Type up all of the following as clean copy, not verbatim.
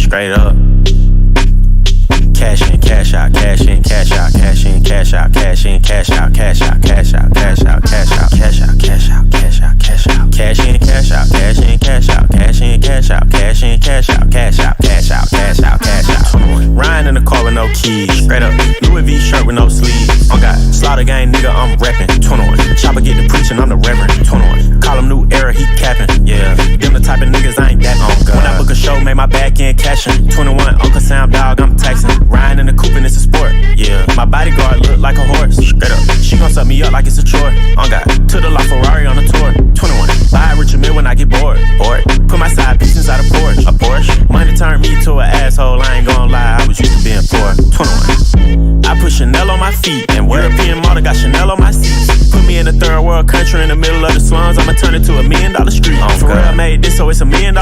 straight up. Cash in, cash out, cash in, cash out, cash in, cash out, cash in, cash out, cash out, cash out, cash out, cash out, cash out, cash out, cash out, cash out, cash in, cash out, cash in, cash out, cash in, cash out, cash in, cash out, cash out, cash out, cash out, cash out. Riding in the car with no keys, straight up. Louis V shirt with no sleeves. On God, slaughter gang nigga, I'm reppin'. 21. Chopper get to preaching, I'm the reverend. 21. Call him new era, he capping. Yeah, them the type of niggas I ain't that on God. When I book a show, make my back end cashin'. 21, Uncle Sam dog, I'm taxing. Riding in the coupe and it's a sport. Yeah, my bodyguard look like a horse. Straight up, she gon' suck me up like it's a chore. On God, to the La Ferrari on the tour. 21, buy a Richard Mille when I get bored. Put my side piece inside a Porsche. Money turned me to an asshole, I ain't gon' lie, I was used to being poor. 21, I put Chanel on my feet, and European model got Chanel on my seats. Put me in a third world country in the middle of the slums, I'ma turn it to $1 million street. For real, I made this, so it's $1 million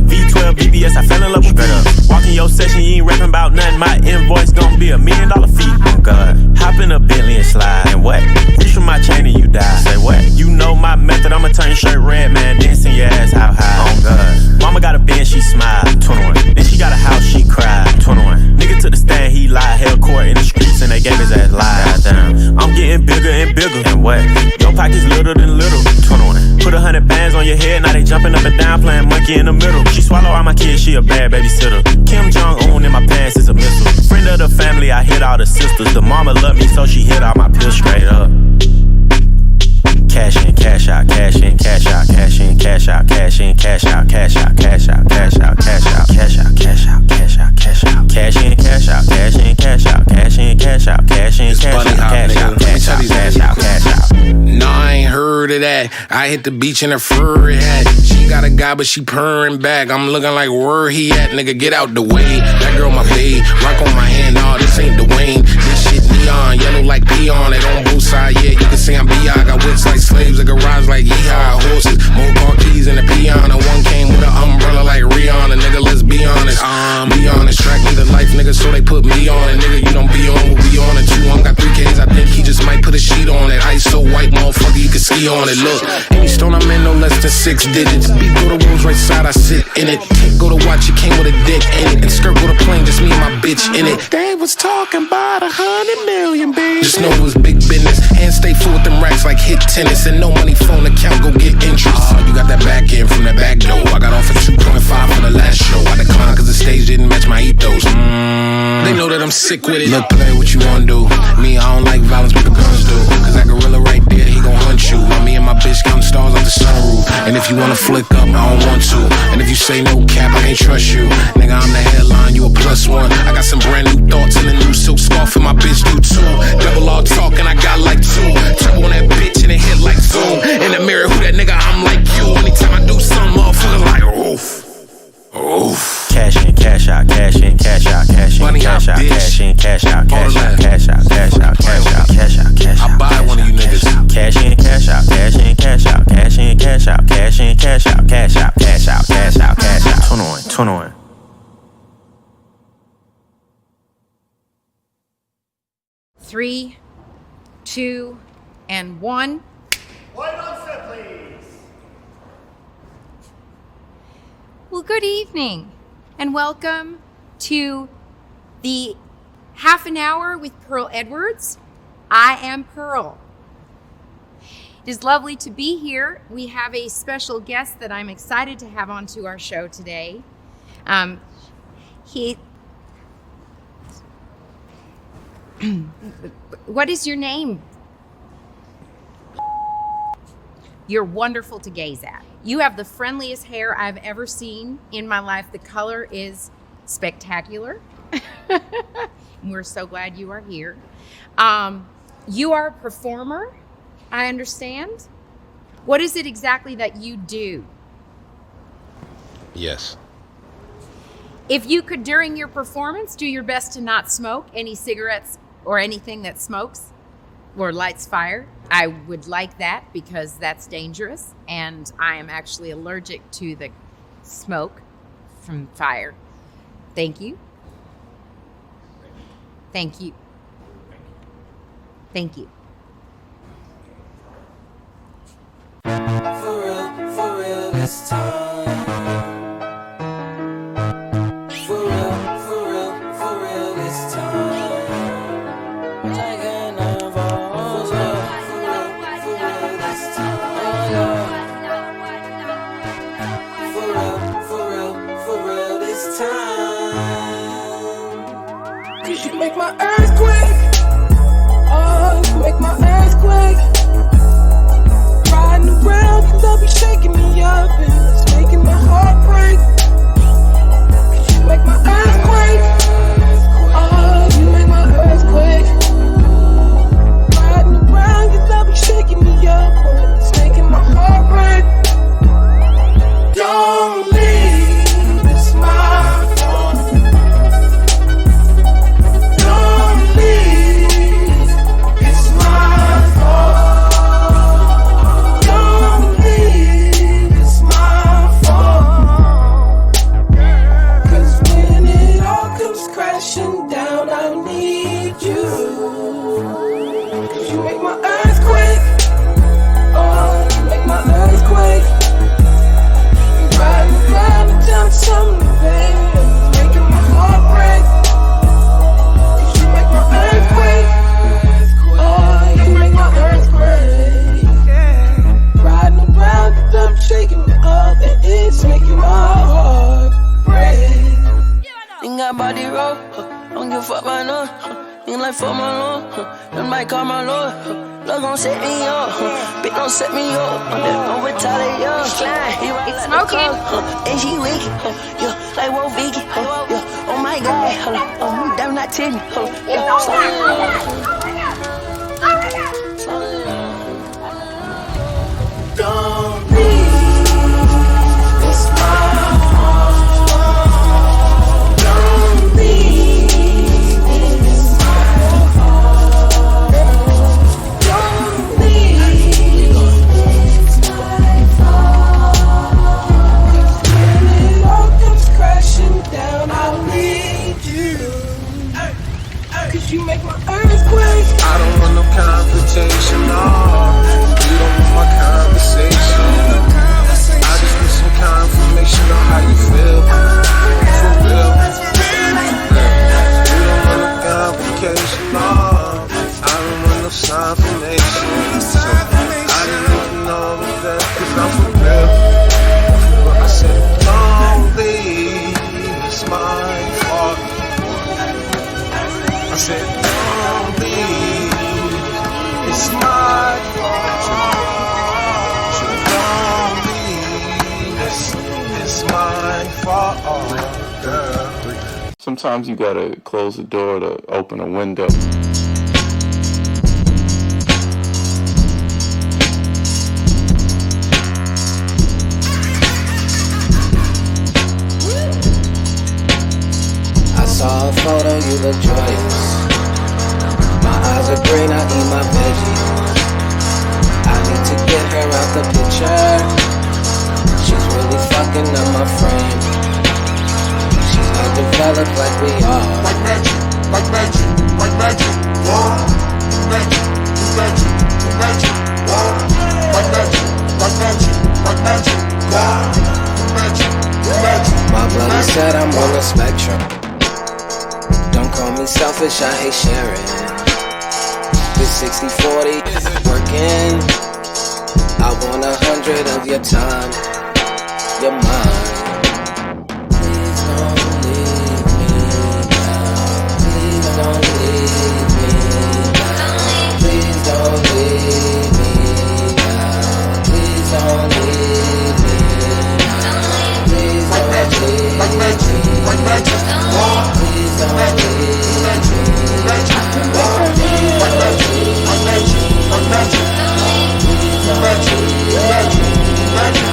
beat. V12 VBS, I fell in love with beat. Walk in your session, you ain't rapping about nothing, my invoice gon' be $1 million fee. Oh God, hop in a Bentley and slide, and what? Reach for my chain and you die. Say what? You know my method, I'ma turn your shirt red, man, dancing your ass how high. Oh God, mama got a Benz, she smiled. 21, then she got a house, she cried. 21, nigga to the stand, he lied, held court in the streets, and they gave his ass lies. Damn, I'm getting bigger and bigger, and what? Your pockets little than little. 21, put 100 bands on your head, now they jumping up and down, playing monkey in the middle. She swallow all my kids, she a bad babysitter. Kim Jong-un in my pants is a missile. Friend of the family, I hit all the sisters. The mama love me, so she hit all my pills straight up. Cash in, cash out, cash in, cash out, cash in, cash out, cash in, cash out, cash out, cash out, cash out, cash out, cash out, cash out, cash out, cash out, cash in, cash out, cash in, cash out, cash in, cash out, cash in, cash out, cash out, cash out, cash out, cash out. No, I ain't heard of that. I hit the beach in a furry hat. She got a guy, but she purring back. I'm looking like where he at, nigga, get out the way. That girl my babe, rock on my hand, nah, this ain't Dwayne. This shit neon, yellow like peon. It on both sides, yeah, you can see I'm B.I. Got whips like slaves, a garage like yeehaw. Horses, more car keys in a peon. And one came with an umbrella like Rihanna. Nigga, let's be honest. Be honest, track me the life, nigga, so they put me on it. Nigga, you don't be on what we on it too. I got 3 Ks, I think he just might put a sheet on it. Ice so white, motherfucker, you can ski on it. Look, any stone I'm in, no less than 6 digits. Beat go to Rolls right side, I sit in it. Can't go to watch, it came with a dick in it. And skirt go to plane, just me and my bitch in it. They was talking about 100 million, baby. Just know it was big business. Hands stay full with them racks like hit tennis. And no money phone account, go get interest. You got that back end from that back door. I got off at 2.5 for the last show. I declined cause the stage didn't match my ethos. They know that I'm sick with it. Look, play what you wanna do. Me, I don't like violence, but the guns do. Cause that gorilla right there, he gon' hunt you. While me and my bitch counting stars out the sunroof. And if you wanna flick up, I don't want to. And if you say no cap, I can't trust you. Nigga, I'm the headline, you a +1. I got some brand new thoughts and a new silk scarf, and my bitch do too. Double all talk and I got like 2. Turbo on that bitch and it hit like zoom. In the mirror, who that nigga, I'm like you. Anytime I do something, motherfuckers like oof. Oof. Cash in, cash out, cash in, cash out, cash in, cash out, cash in, cash out, cash out, cash out, cash out, cash out, cash out, cash out. I buy one of you niggas. Cash in, cash out, cash in, cash out, cash in, cash out, cash in, cash out, cash out, cash out, cash out, cash out. 21, 21. Three, 2, and 1. White on set, please. Well, good evening, and welcome to the Half an Hour with Pearl Edwards. I am Pearl. It is lovely to be here. We have a special guest that I'm excited to have onto our show today. What is your name? You're wonderful to gaze at. You have the friendliest hair I've ever seen in my life. The color is spectacular. We're so glad you are here. You are a performer, I understand. What is it exactly that you do? Yes. If you could, during your performance, do your best to not smoke any cigarettes or anything that smokes or lights fire, I would like that because that's dangerous, and I am actually allergic to the smoke from fire. Thank you. Thank you. Thank you. For real this time. For my earthquake. Oh, you make my earthquake. Riding around, cause I'll be shaking me up, and it's making my heart break. Cause you make my earthquake. Oh, you make my earthquake. Riding around, cause I'll be shaking me up, and it's making my heart break. Don't leave, it's my fault. Don't leave, it's my fault. Don't leave, it's my fault. Cause when it all comes crashing down, I need you. Cause you make my earthquake. Oh, you make my earthquake. Riding around and down something, baby, it's making my heart break. Cause you make my earthquake. Oh, you make my earthquake. Riding around and I'm shaking me up, and it's making my heart break. Think I body roll, don't give a fuck right now. Think like fuck my lord, them might call my lord. Love gon' set me up, bitch don't set me up. Don't retaliate, yo. It's smoking. And she wicked, yo, like whoa Vicky, yo. Oh my God, oh, damn not titty, yo. Don't leave, it's my fault. Don't leave, it's my fault. Don't leave, it's my fault. When it all comes crashing down, I'll need you. Cause you make my earthquake. I don't want no confrontation, no. You don't want my conversation. I just need some confirmation on how you feel. For real. You don't want no complication, no. I don't want no confirmation. So I didn't even know that, cause I'm for real. I said, don't leave, it's my fault. I said, don't leave, it's my fault. Don't leave, it's my fault, girl. Sometimes you gotta close the door to open a window. I saw a photo, you look joyous. My eyes are green, I eat my veggies. I need to get her out the picture. She's really fucking up my frame. She's not developed like we are. Like magic, like magic, like magic. Whoa, magic, magic, magic. Whoa, like magic, like magic, like magic. Whoa, magic, magic. My brother said I'm on the spectrum. Don't call me selfish, I hate sharing. This 60-40 isn't working. I want 100 of your time, your mind. Please don't leave me now. Please don't leave me now. Please don't leave me now. Please don't leave me now. Please don't leave me now. Like magic, like magic. Whoa, please don't leave me magic, magic. Whoa, like magic, like magic, like magic. Magic, magic, magic.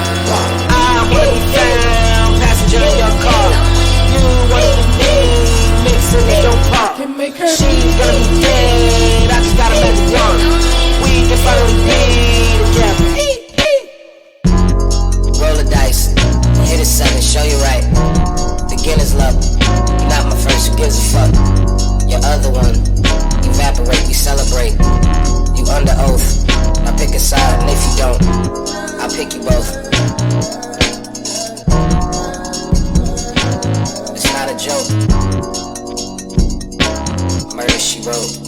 I put me down, passenger in your car. You want me, mixing it don't pop. She's gonna be dead, I just got a magic wand. We can finally be together. roll the dice, hit a 7, show you right. Beginner's luck, you're not my first, who gives a fuck? Your other one, evaporate, we celebrate. You under oath, now pick a side, and if you don't, I'll pick you both. It's not a joke. Murder, she wrote.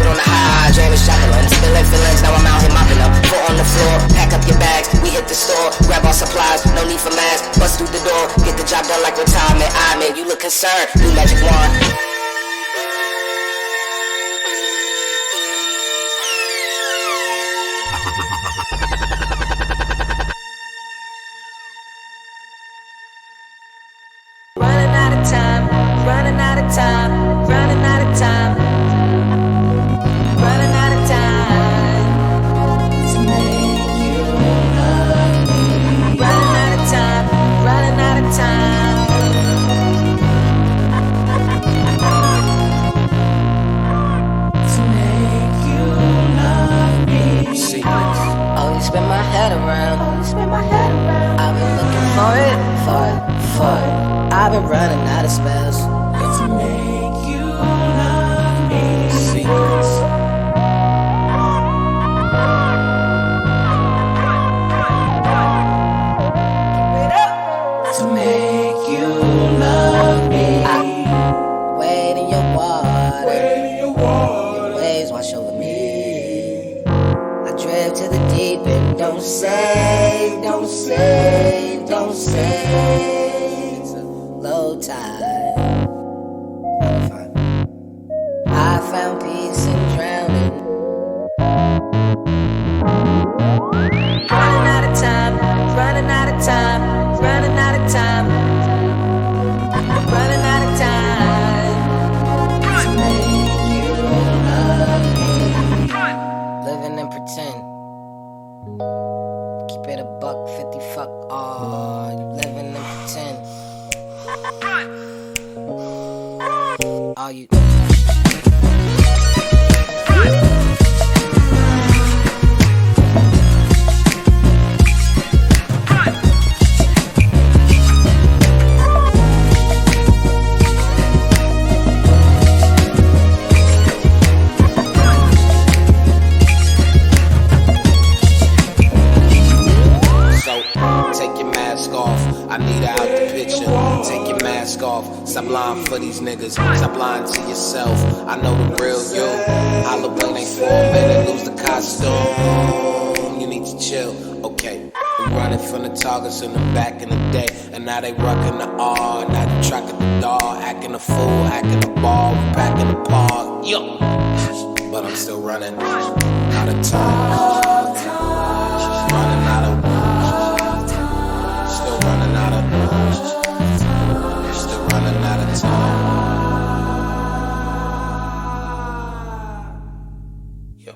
it on the high, James Jacqueline. Spilling feelings, now I'm out here mopping up. Foot on the floor, pack up your bags. We hit the store, grab our supplies, no need for masks. Bust through the door, get the job done like retirement. I mean, you look concerned, new magic wand. Running out of time, running out of time, running out of time, running out of time to make you love me. Running out of time, running out of time. To make you love me. Always spin my head around. I've been looking for it. I've been running out of spells. To make you love me. To make you love me. Wade in your water. Your waves wash over me. I drift to the deep end. Don't say, don't say, don't say. It's a low tide. I found peace in drowning. Running out of time, running out of time, running out of time, running out of time. To make you love me. Living and pretend. Keep it a $150, fuck all. Living and pretend. All you. Take your mask off, I need out the picture. Take your mask off, stop lying for these niggas. Stop lying to yourself, I know the real you. Halloween ain't for a minute, lose the costume. You need to chill, okay. We running from the targets in the back in the day. And now they rockin' the R, now they tracking the dog. Acting a fool, acting the ball, we packing the park, yo. But I'm still running out of time. Running out of still running out of time. Yo.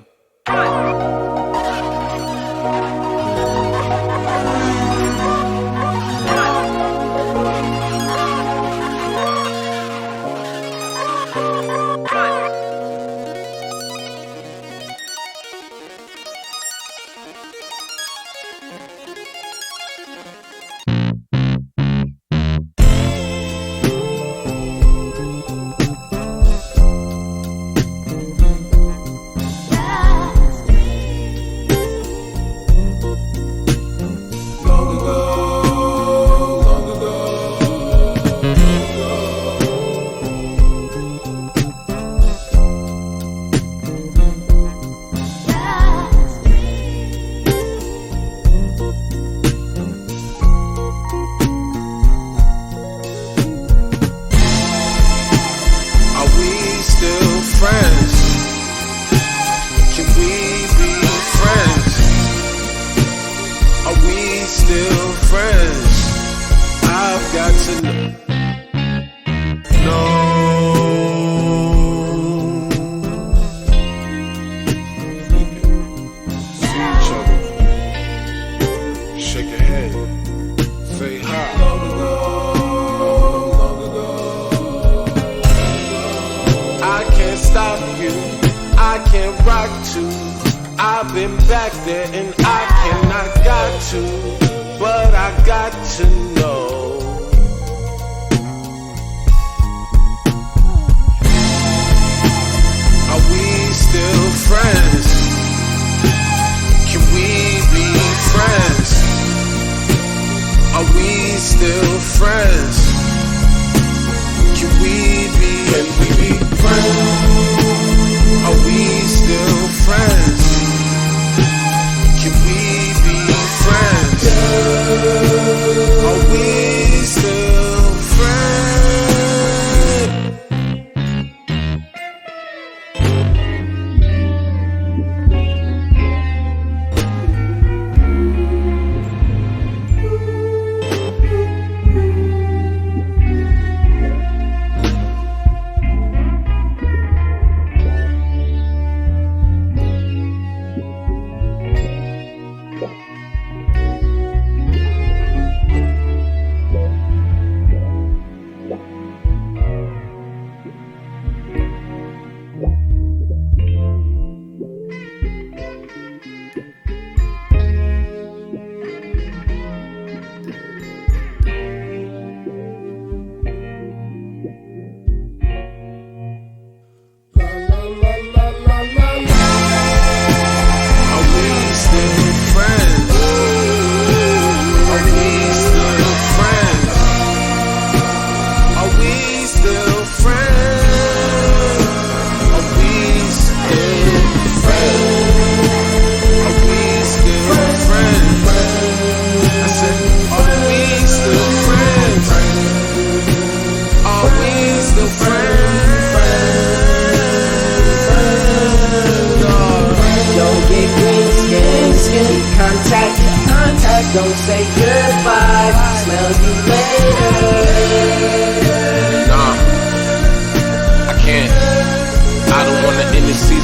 I've been back there and I cannot got to, but I got to know. Are we still friends? Can we be friends? Are we still friends? Can we be friends? Are we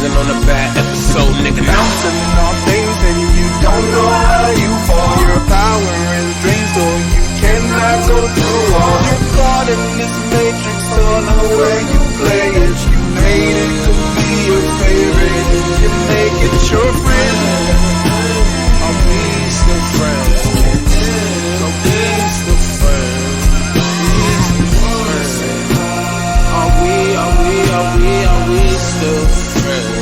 season on a bad episode, nigga. Bouncing off things and you don't know how you fall. Your power and dreams, so you cannot go through all. You're caught in this matrix, don't know where you play it. You made it to be your favorite, you make it your friend. Are we still friends? Are we still friends? Are we still friends?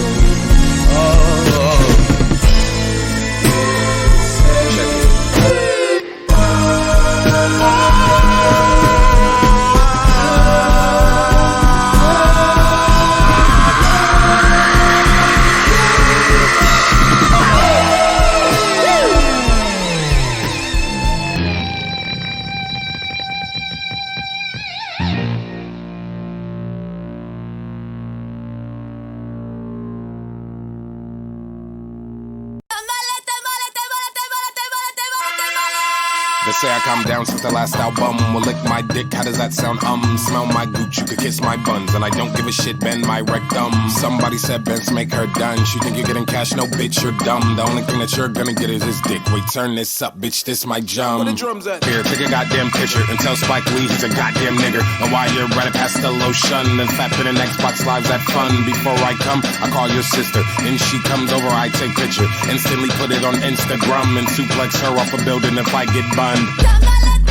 They say I calm down since the last album. Will lick my dick, how does that sound? Smell my gooch, you could kiss my buns. And I don't give a shit, bend my rectum. Somebody said Benz make her done. She think you're getting cash, no bitch, you're dumb. The only thing that you're gonna get is his dick. Wait, turn this up, bitch, this my jump. Where the drums at? Here, take a goddamn picture and tell Spike Lee he's a goddamn nigger. And while you're running past the lotion and fapping in Xbox Lives at fun. Before I come, I call your sister. And she comes over, I take picture. Instantly put it on Instagram and suplex her off a building if I get bunned.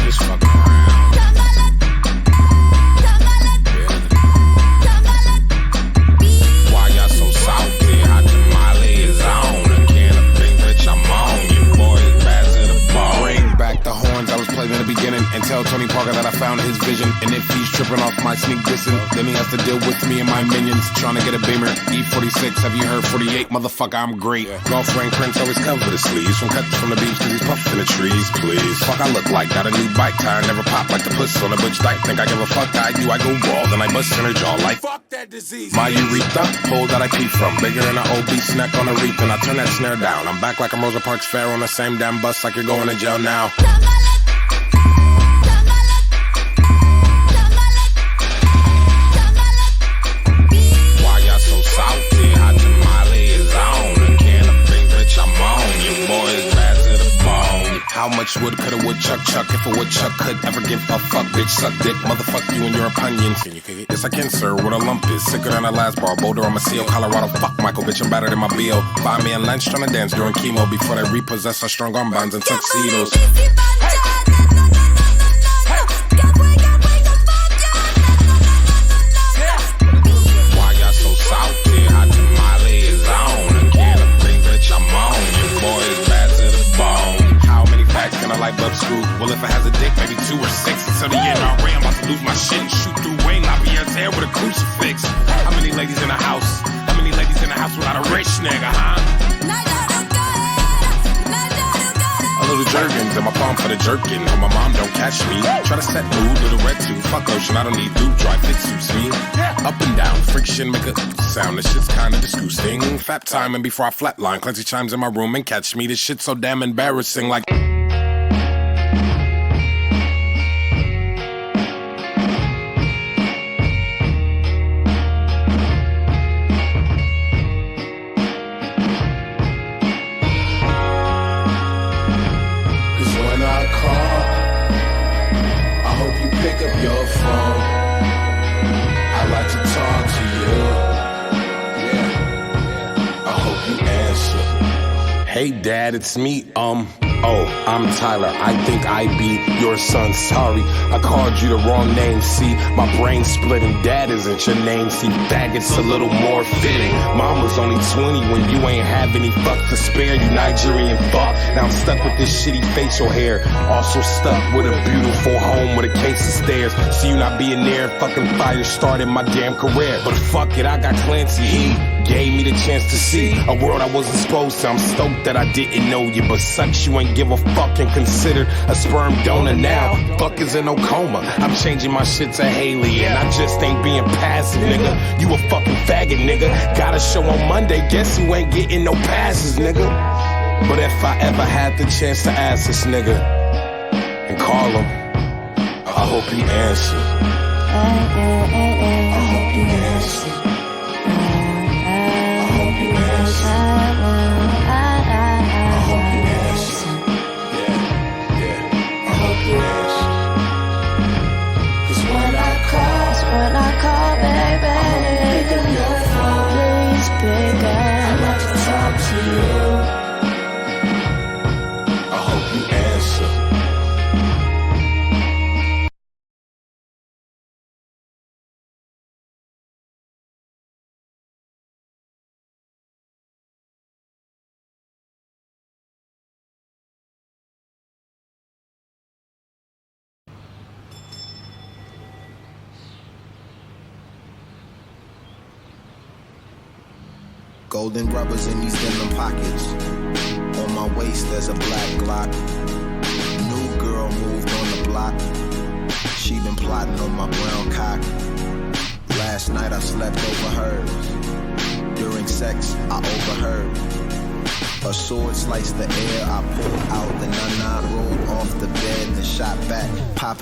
Just fuck around. Why y'all so salty? Hot tamale is on. A can of things that I'm on. You boys bad to the ball. Bring back the horns I was playing in the beginning. And tell Tony Parker that I found his vision. And if he's tripping off my sneak dissing, then he has to deal with me and my minions. Trying to get a Beamer. E46, have you heard 48? Motherfucker, I'm great. Golf rank Prince always cover the sleeves. From cuts from the beach cause he's puffing the trees, please. Fuck, I look like got a new bike tire. Never pop like the puss on a butch dyke. Think I give a fuck, I do. I go raw, then I bust in her jaw like fuck that disease. My urethra, hole that I keep from. Bigger than an OB snack on a reef. And I turn that snare down. I'm back like I'm Rosa Parks Fair on the same damn bus like you're going to jail now. How much wood could a woodchuck chuck if a woodchuck could ever give a fuck? Bitch, suck dick, motherfuck you and your opinions. Yes, I can, sir, what a lump is. Sicker than a last bar, Boulder, I'm a seal, Colorado. Fuck Michael, bitch, I'm better than my B.O. Find me in lunch trying to dance during chemo before they repossess our strong arm bands and tuxedos. Why y'all so salty? Hot tamale is on. A can of things that I'm on. Your boy is bad to the bone. Can a light bulb screw? Well, if it has a dick, maybe 2 or 6. Until the end, I'm about to lose my shit and shoot through Wayne LaPierre's hair with a crucifix. How many ladies in the house? How many ladies in the house without a rich nigga, huh? A little jerkins in my palm for the jerkin. Or my mom don't catch me. Try to set mood with a red tooth. Fuck ocean, I don't need lube. Dry fit suits me. Up and down, friction make a sound. This shit's kinda disgusting. Fap time and before I flatline, Clancy chimes in my room and catch me. This shit's so damn embarrassing. Like. Your phone, I like to talk to you. Yeah, I hope you answer. Hey dad, it's me, oh, I'm Tyler, I think I be your son, sorry, I called you the wrong name, see, my brain split and dad isn't your name, see, faggot's a little more fitting, mom was only 20 when you ain't have any fuck to spare, you Nigerian fuck, now I'm stuck with this shitty facial hair, also stuck with a beautiful home with a case of stairs, see you not being there, fucking fire started my damn career, but fuck it, I got Clancy, he gave me the chance to see a world I wasn't supposed to, I'm stoked that I didn't know you, but sucks you ain't give a fuck and considered a sperm donor now. Fuck is in no coma. I'm changing my shit to Haley and I just ain't being passive, nigga. You a fucking faggot, nigga. Got a show on Monday, guess who ain't getting no passes, nigga? But if I ever had the chance to ask this nigga and call him, I hope he answer. I hope he answer. I hope Golden rubbers in these denim pockets. On my waist there's a black Glock. New girl moved on the block. She been plotting on my brown cock. Last night I slept over hers. During sex I overheard. A sword sliced the air, I pulled out the nana, rolled off the bed and shot back. Pow,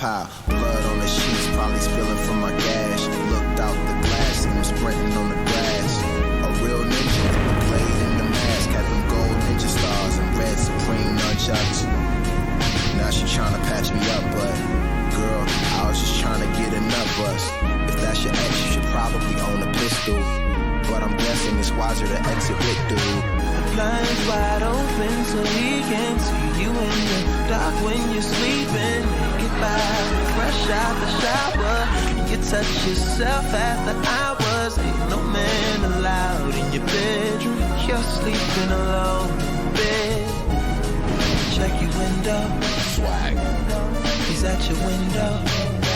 blood on the sheets, probably spilling from my gash. Looked out the glass and was sprinting on the grass. A real ninja, played in the mask, had them gold ninja stars and red supreme nunchucks. Now she tryna patch me up, but girl, I was just tryna get a nut bust. If that's your ex, you should probably own a pistol. But I'm guessing it's wiser to exit with dude. Blinds wide open so he can see you in the dark when you're sleeping. Get by, fresh out the shower. You touch yourself after hours. Ain't no man allowed in your bedroom. You're sleeping alone in bed. Check your window. Swag. He's at your window.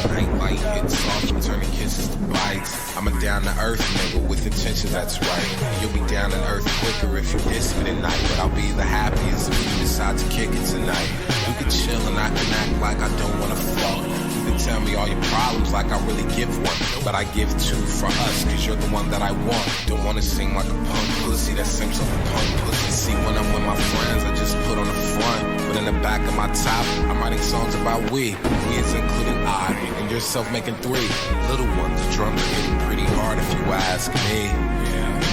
Night light hits soft, turning kisses to bites. I'm a down-to-earth nigga with intentions, that's right. You'll be down to earth quicker if you diss me tonight. But I'll be the happiest if you decide to kick it tonight. You can chill and I can act like I don't wanna fuck. You can tell me all your problems like I really give one. But I give two for us, cause you're the one that I want. Don't wanna sing like a punk pussy that sings like a punk pussy. See, when I'm with my friends, I just put on the front. But in the back of my top, I'm writing songs about we. We is including I, and yourself making three. Little ones, drums are getting pretty hard if you ask me.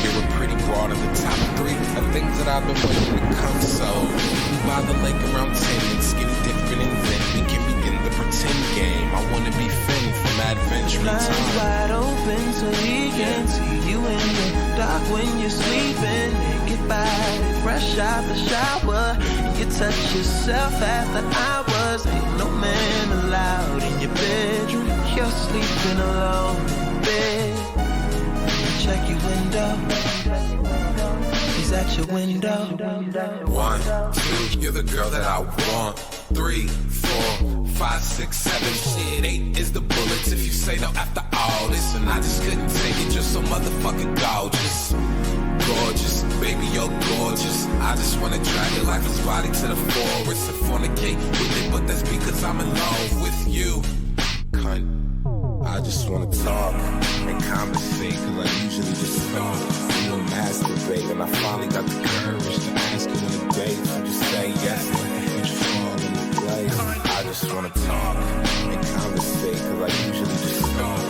You're a pretty broad at the top three of things that I've been waiting to come. So, we by the lake around 10 and skinny different and then we can begin the pretend game. I wanna be Finn from Adventure Blinds Time. wide open so he can see you in the dark when you're sleeping. Get by, fresh out the shower. You touch yourself after hours. Ain't no man allowed in your bedroom. You're sleeping alone in bed. Check your window. He's at your window. 1, 2, you're the girl that I want. 3, 4, 5, 6, 7, shit, 8 is the bullets if you say no after all this. And I just couldn't take it, you're so motherfucking gorgeous. Gorgeous, baby, you're gorgeous. I just wanna drag your lifeless body to the forest and fornicate with it, but that's because I'm in love with you. Cunt. I just wanna talk and conversate, cause I usually just talk and masturbate. And I finally got the courage to ask you on a date, so just say yes and you fall in place. I just wanna talk and conversate, cause I usually just talk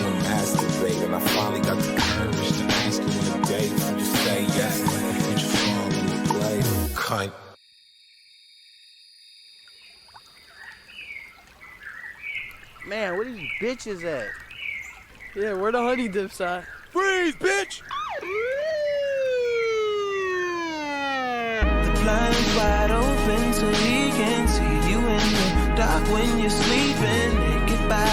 and masturbate. And I finally got the courage to ask you on a date, so just say yes and you fall in place. Cunt. Man, where these bitches at? Yeah, where the honey dips at? Freeze, bitch! The blinds wide open so he can see you in the dark when you're sleeping. Get by,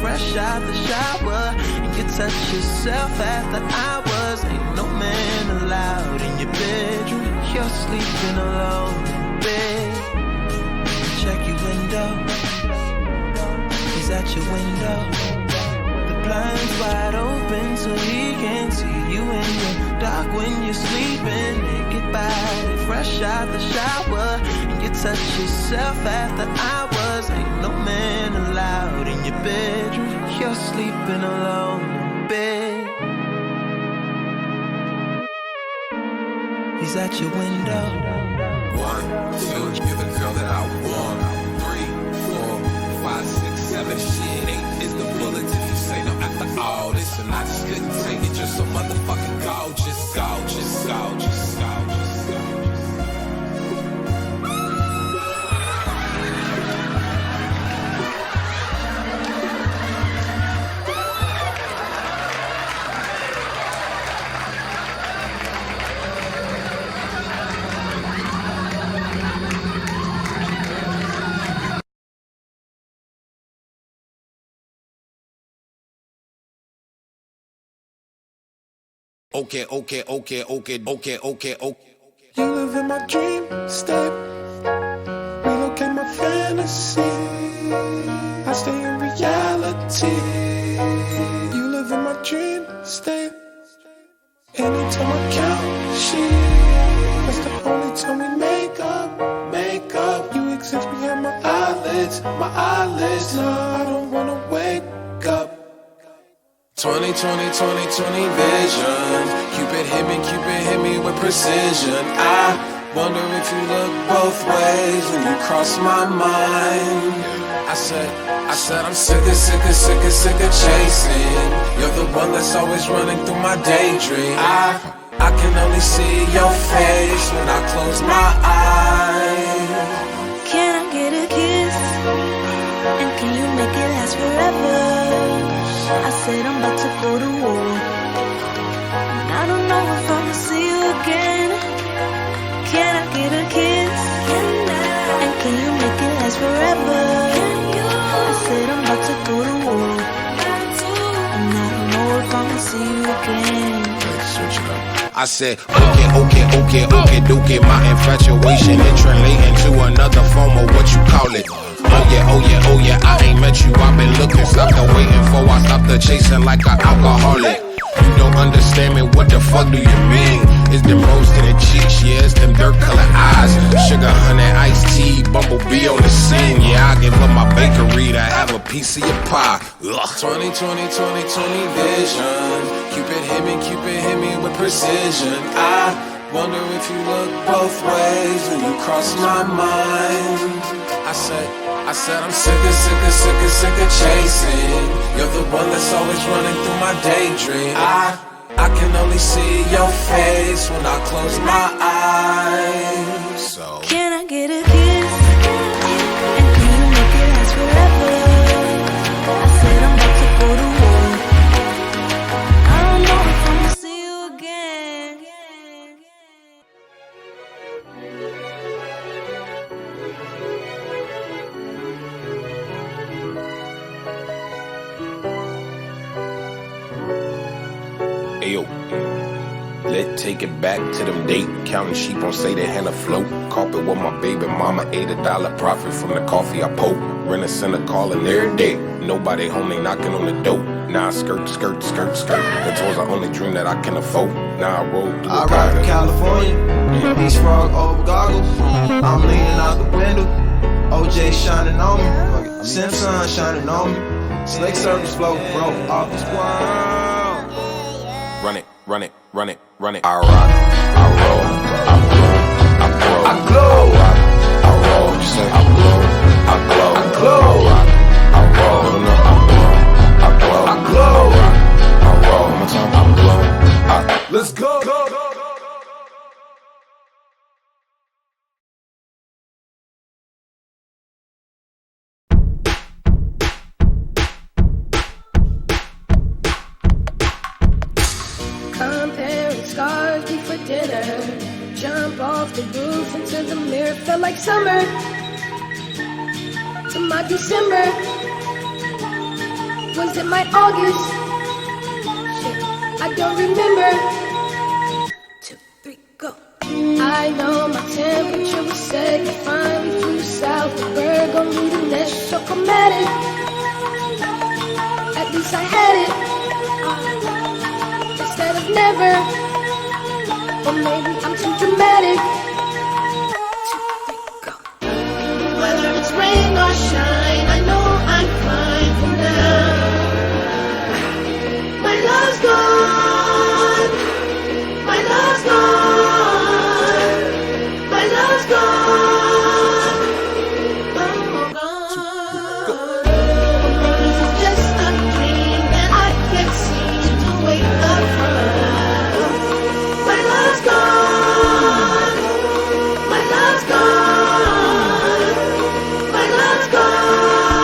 fresh out the shower. You touch yourself after hours. Ain't no man allowed in your bedroom. You're sleeping alone in bed. Check your window. He's at your window. The blinds wide open so he can see you in the dark when you're sleeping. Get by, fresh out the shower. And you touch yourself after hours. Ain't no man allowed in your bedroom. You're sleeping alone in bed. He's at your window. 1, 2, you're the girl that I want. 3, 4, 5, 6, 7, shit, 8 is the bullets if you say no after all this. And I just couldn't take it, you're so motherfucking gorgeous, gorgeous, gorgeous, gorgeous, gorgeous. Okay. You live in my dream state. Relocate my fantasy. I stay in reality. You live in my dream state. Anytime I count, shit, that's the only time we make up, make up. You exist behind my eyelids, nah, I don't wanna wake up. 20, 20, 20, 20 vision. Cupid hit me with precision. I wonder if you look both ways when you cross my mind. I said I'm sick of chasing. You're the one that's always running through my daydream. I can only see your face when I close my eyes. Can I get a kiss? And can you make it last forever? I said I'm about to go to war, and I don't know if I'ma see you again. Can I get a kiss? And can you make it last forever? I said I'm about to go to war, and I don't know if I'ma see you again. I said, okay, dookie. My infatuation is translating to another form of what you call it. Oh yeah, I ain't met you, I've been looking, stopped the waiting for, I stopped the chasing like an alcoholic. You don't understand me, what the fuck do you mean? It's them rose to the cheeks, yeah, it's them dirt colored eyes. Sugar, honey, iced tea, bumblebee on the scene. Yeah, I give up my bakery to have a piece of your pie. Ugh. 20, 20, 20, 20 vision. Cupid hit me with precision. I wonder if you look both ways when you cross my mind. I said I'm sick of chasing. You're the one that's always running through my daydream. I can only see your face when I close my eyes. So can I get a kiss? And can you make it last forever? I said I'm about to go to war. I don't know if I'ma see you again. Ayo, let's take it back to them date. Counting sheep on say they had a float. Carpet with my baby mama, $8 profit from the coffee I poke. Rent a center calling every day. Nobody home, they knocking on the door. Now I skirt. The toys are only dream that I can afford. Now I roll through I ride to California, East Frog over goggles. I'm leaning out the window, OJ shining on me, Simpson shining on me. Slick surface flow, bro, off the squad. Run it. I rock, I roll, I blow, I grow, I glow. I roll, what you say? I blow, I glow, I glow. I roll, I blow, I glow. I roll, one more time, I blow. Let's go. Comparing scars before dinner. Jump off the roof into the mirror. Felt like summer to my December. Was it my August? Shit, I don't remember. 2, 3, go. I know my temperature was set. You finally flew south. The bird gon' leave the nest. So chromatic. At least I had it. Instead of never. Or maybe I'm too dramatic. 2, 3, go. Whether it's rain or shine, I know I'm fine for now. My love's gone. My love's gone. My love's gone. Oh, gone. Maybe it's just a dream that I can't seem to wake up from. My love's gone. My love's gone. My love's gone.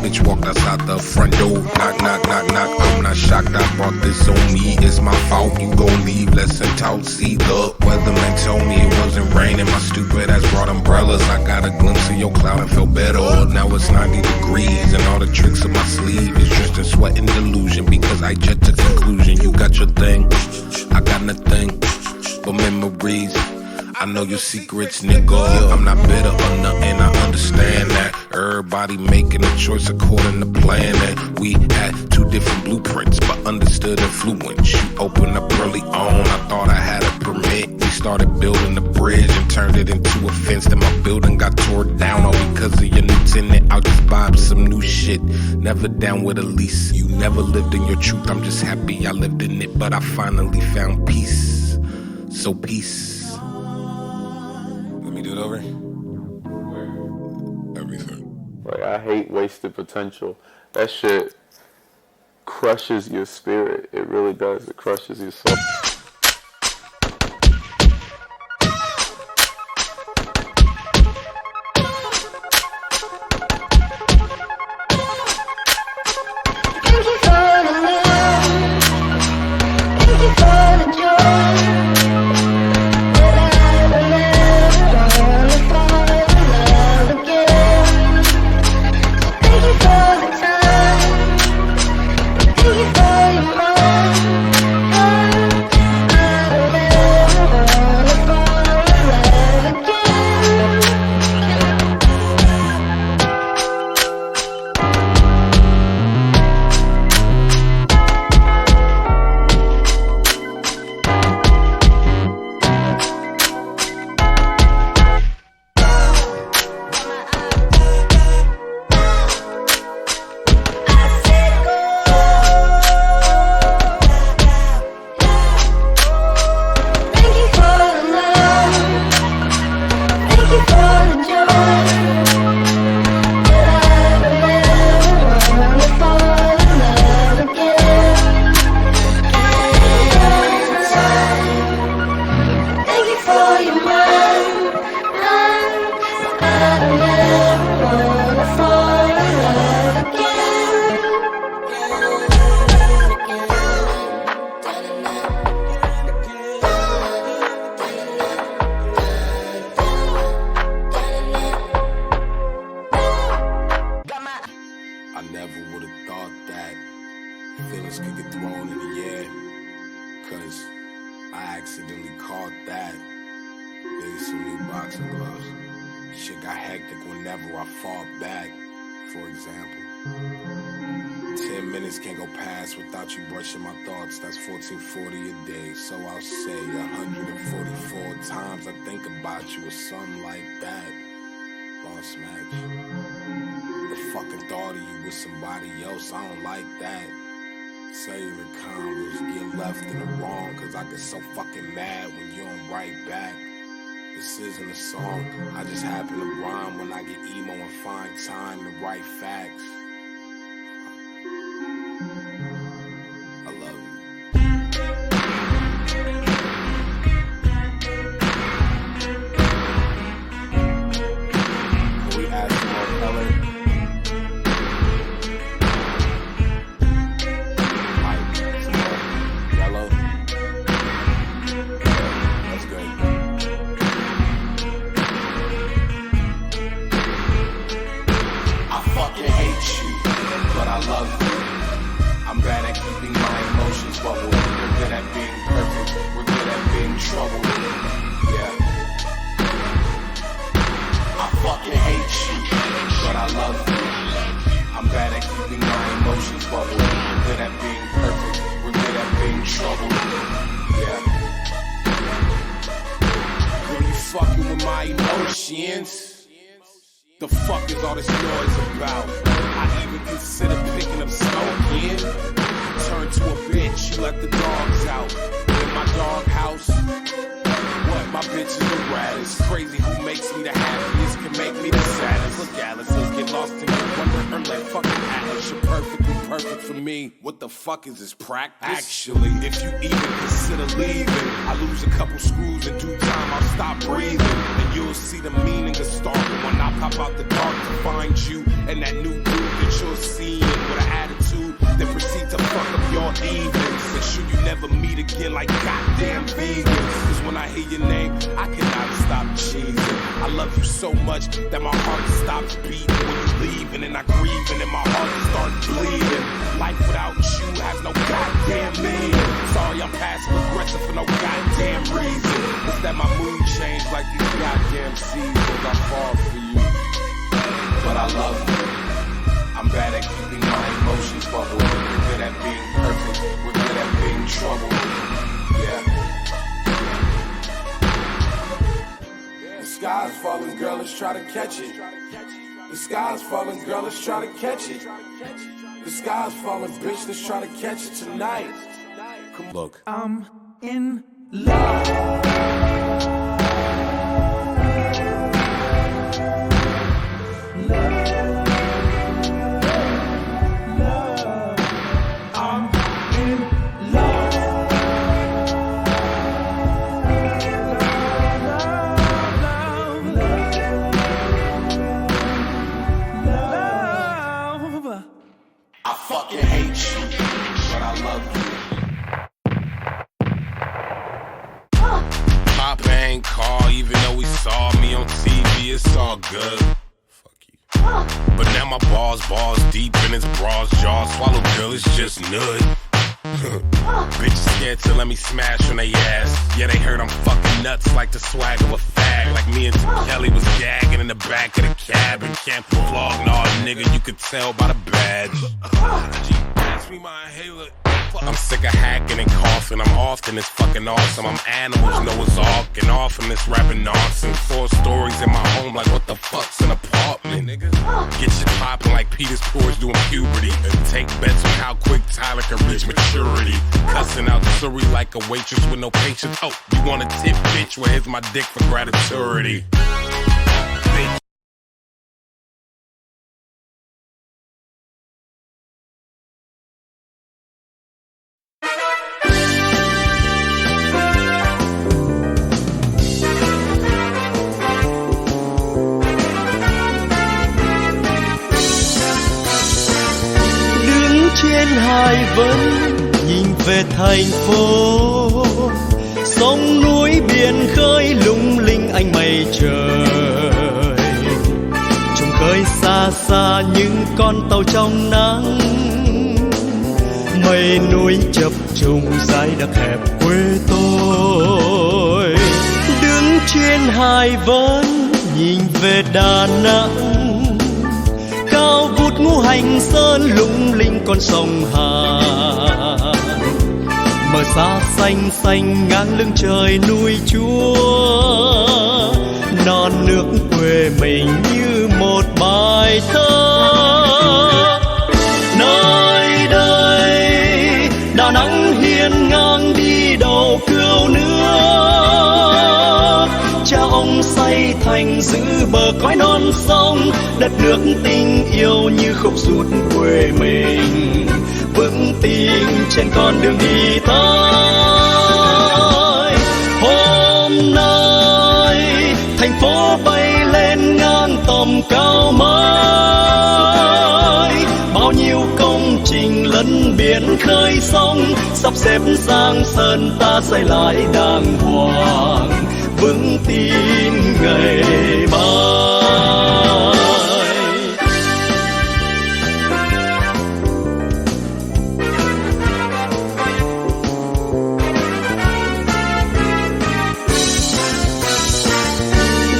bitch walked outside the front door. Knock, knock, knock, knock. I'm not shocked, I brought this on me. It's my fault, you gon' leave, lesson taught. See, look, weatherman told me it wasn't raining. My stupid ass brought umbrellas. I got a glimpse of your cloud and felt better. Now it's 90 degrees and all the tricks of my sleeve is just a sweat and delusion. Because I jet to conclusion. You got your thing, I got nothing but memories. I know your secrets, nigga. I'm not bitter or nothing, I understand that. Everybody making a choice according to plan. And we had two different blueprints, but understood influence. You opened up early on, I thought I had a permit. We started building the bridge and turned it into a fence. Then my building got tore down all because of your new tenant. I'll just buy up some new shit, never down with a lease. You never lived in your truth, I'm just happy I lived in it. But I finally found peace, so peace. Let me do it over. Everything. Like, I hate wasted potential. That shit crushes your spirit. It really does. It crushes your soul. So fucking mad when you don't write back. This isn't a song, I just happen to rhyme when I get emo and find time to write facts. I love you. Can we add some more color? The fuck is all this noise about? I even consider picking up smoking. Turn to a bitch, you let the dogs out. In my dog house. What, my bitch is the raddest. Crazy who makes me the happiest can make me the saddest. Look, Alice, let's get lost in your wonder. Like fucking Atlas, you're perfectly perfect. perfect for me. What the fuck is this practice? Actually, if you even consider leaving, I lose a couple screws in due time, I'll stop breathing. And you'll see the meaning of stalking when I pop out the dark to find you and that new dude that you're seeing with an attitude that proceeds to fuck up your evenings. And should you never meet again like goddamn vegans, cause when I hear your name, I cannot stop cheesing. I love you so much that my heart stops beating when you leaving, and I grieving and my heart starts bleeding. Life without you has no goddamn meaning. Sorry I'm passive aggressive for no goddamn reason. It's that my mood changed like these goddamn seasons. I fall for you, but I love you. I'm bad at keeping my emotions bubbled. We're good at being perfect, we're good at being trouble. Yeah. The sky's falling, girl, let's try to catch it. The sky's falling, girl, let's try to catch it. The sky's falling, bitch, let's try to catch it tonight. Come look. I'm in love. Fucking hate you, but I love you. Papa ain't call, even though he saw me on TV, it's all good. Fuck you. But now my balls deep in his bras jaw. Swallow girl, it's just nud. Bitches scared to let me smash on they ass. Yeah, they heard I'm fucking nuts like the swag of a fag. Like me and Tim Kelly was gagging in the back of the cab. And can't flog, nah, nigga, you could tell by the badge. G, pass me my inhaler. I'm sick of hacking and coughing. I'm often it's fucking awesome. I'm animals, Noah's Ark, and off in this rapping nonsense. 4 stories in my home, like what the fuck's an apartment, nigga? Get shit popping like Peter's Porridge doing puberty. And take bets on how quick Tyler can reach maturity. Cussing out Surrey like a waitress with no patience. Oh, you want a tip, bitch? Well, here's my dick for gratitude. Trên hai vân nhìn về thành phố, sông núi biển khơi lung linh ánh mây trời. Trông khơi xa xa những con tàu trong nắng, mây núi chập trùng dải đặc hẹp quê tôi. Đứng trên hai vân nhìn về Đà Nẵng, cao vút ngũ hành sơn lung linh con sông Hàn. Mờ xa xanh xanh ngang lưng trời núi Chúa, non nước quê mình như một bài thơ. Nơi đây Đà Nẵng hiên ngang đi đầu cừu nước, cha ông xây thành giữ bờ cõi non sông. Đất nước tình yêu như khúc ruột quê mình, vững tin trên con đường đi tới. Hôm nay thành phố bay lên ngang tầm cao mới, bao nhiêu công trình lấn biển khơi sông, sắp xếp giang sơn ta xây lại đàng hoàng, vững tin ngày mai.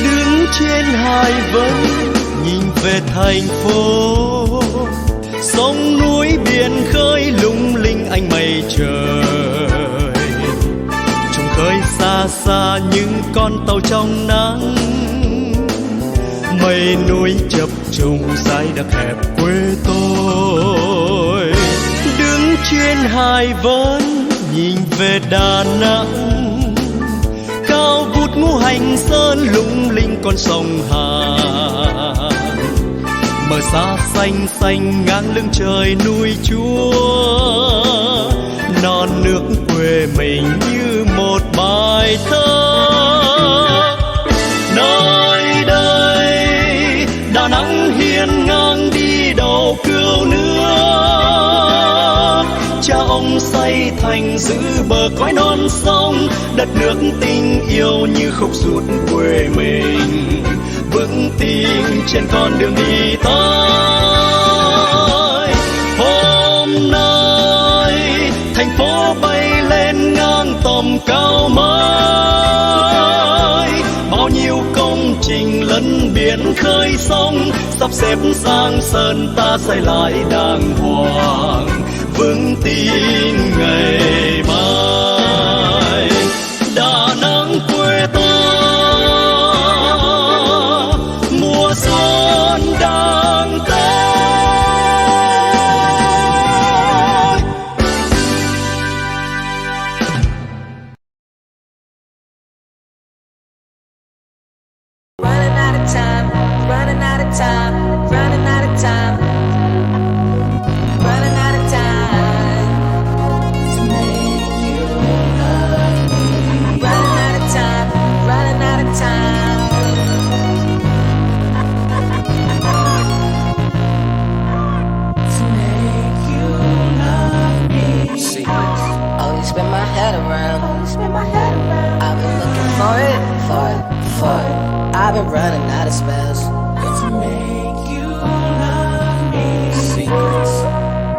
Đứng trên hai vân nhìn về thành phố, sông núi biển khơi lung linh ánh mây trời. Trông khơi xa xa những con tàu trong nắng, mây núi chập trùng dải đặc hẹp quê tôi. Đứng trên hai vân nhìn về Đà Nẵng, cao vút ngũ hành sơn lung linh con sông Hàn. Mờ xa xanh xanh ngang lưng trời núi Chúa, non nước quê mình như một bài thơ. Nơi đây Đà Nẵng hiên ngang đi đầu cừu nước, cha ông xây thành giữ bờ cõi non sông, đất nước tình yêu như khúc ruột quê mình, vững tin trên con đường đi tới. Hôm nay thành phố bay lên ngang tầm cao mới, bao nhiêu công trình lấn biển khơi sông, sắp xếp sang sơn ta xây lại đàng hoàng, vững tin ngày mai. Đà Nẵng quê ta mùa xuân đang tới. Running out of time, running out of time, running out of time, running out of time to make you love me. Running out of time, running out of time. To make you love me. See, always spin my head around. I've been looking for it. I've been running out of spells. To make you love me. Secrets.